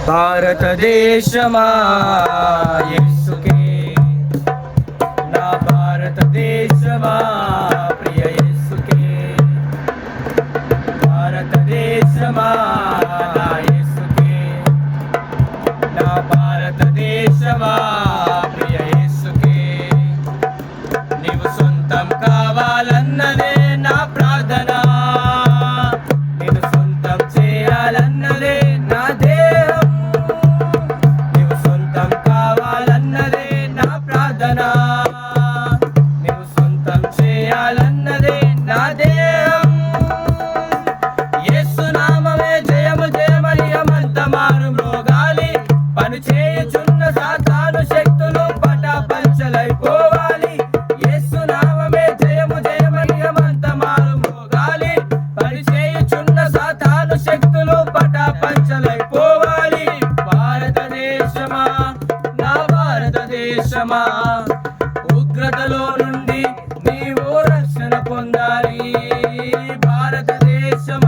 భారతదేశమా యేసుకే, నా భారతదేశమా ప్రియ యేసుకే, భారతదేశమా నా యేసుకే, నా భారతదేశమా ప్రియ యేసుకే. నీవు సొంతం కావాలన్నదే నా ప్రార్థన, నేను సొంతం చేయాలన్నదే నా దేహం. నీవు సొంతం కావాలన్నదే నా ప్రార్థన, నీవు సొంతం చేయాలన్నదే నా దేహం. యేసు నామమే జయము జయమని అమంత మారు మ్రోగాలి, పని చేయుచున్న సాతాను శక్తులు పటాపంచలైపోవాలి. యేసు నామమే జయము జయమని అమంత మారు మ్రోగాలి, పని చేయుచున్న సాతాను శక్తులు పటాపంచలైపోవాలి. భారతదేశమా నా భారతదేశమా, ఉగ్రతలో నుండి నీవు రక్షణ పొందాలి. భారతదేశమా